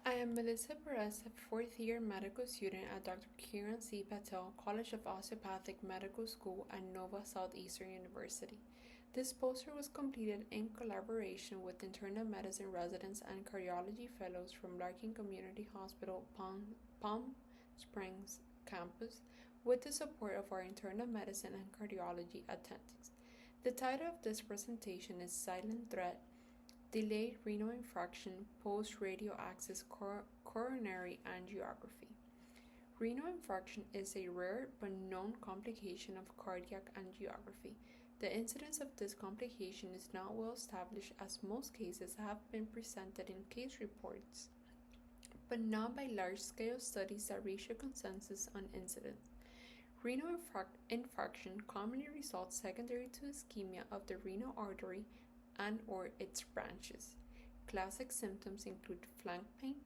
I am Melissa Perez, a fourth-year medical student at Dr. Kiran C. Patel College of Osteopathic Medical School at Nova Southeastern University. This poster was completed in collaboration with internal medicine residents and cardiology fellows from Larkin Community Hospital, Palm Springs campus, with the support of our internal medicine and cardiology attendings. The title of this presentation is Silent Threat: Delayed renal infarction post-radio access coronary angiography. Renal infarction is a rare but known complication of cardiac angiography. The incidence of this complication is not well established, as most cases have been presented in case reports, but not by large-scale studies that reach a consensus on incidence. Renal infarction commonly results secondary to ischemia of the renal artery and/or its branches. Classic symptoms include flank pain,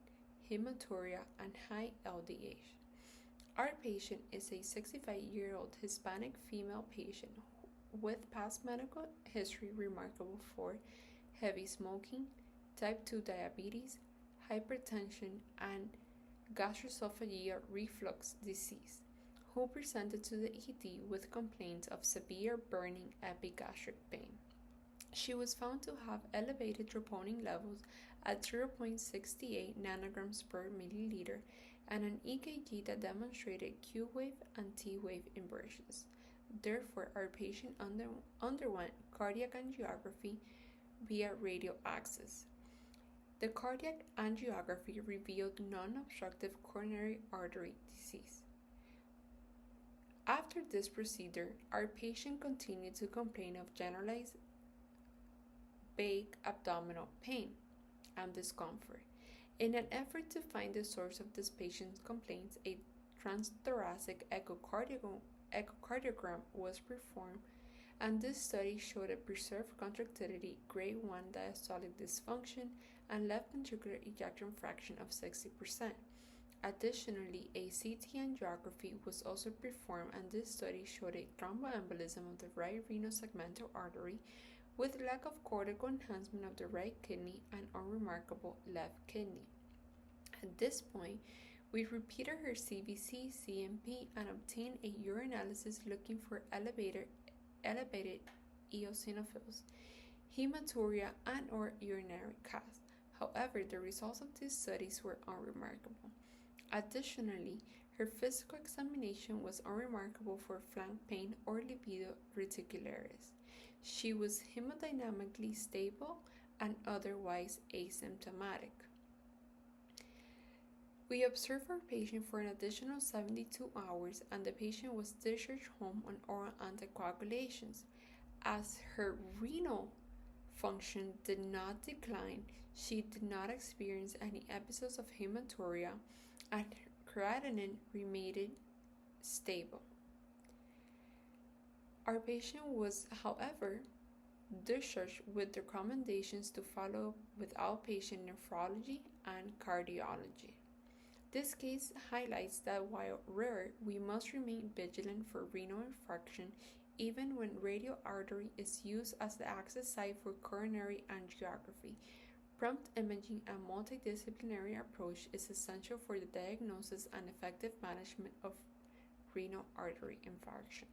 hematuria, and high LDH. Our patient is a 65-year-old Hispanic female patient with past medical history remarkable for heavy smoking, type 2 diabetes, hypertension, and gastroesophageal reflux disease, who presented to the ED with complaints of severe burning epigastric pain. She was found to have elevated troponin levels at 0.68 nanograms per milliliter and an EKG that demonstrated Q wave and T wave inversions. Therefore, our patient underwent cardiac angiography via radio access. The cardiac angiography revealed non-obstructive coronary artery disease. After this procedure, our patient continued to complain of generalized vague abdominal pain and discomfort. In an effort to find the source of this patient's complaints, a transthoracic echocardiogram was performed, and this study showed a preserved contractility, grade 1 diastolic dysfunction, and left ventricular ejection fraction of 60%. Additionally, a CT angiography was also performed, and this study showed a thromboembolism of the right renal segmental artery with lack of cortical enhancement of the right kidney and unremarkable left kidney. At this point, we repeated her CBC, CMP, and obtained a urinalysis looking for elevated eosinophils, hematuria, and/or urinary CAS. However, the results of these studies were unremarkable. Additionally, her physical examination was unremarkable for flank pain or libido reticularis. She was hemodynamically stable and otherwise asymptomatic. We observed our patient for an additional 72 hours, and the patient was discharged home on oral anticoagulations. As her renal function did not decline, she did not experience any episodes of hematuria, and creatinine remained stable. Our patient was, however, discharged with recommendations to follow up with outpatient nephrology and cardiology. This case highlights that while rare, we must remain vigilant for renal infarction even when radial artery is used as the access site for coronary angiography. Prompt imaging and multidisciplinary approach is essential for the diagnosis and effective management of renal artery infarction.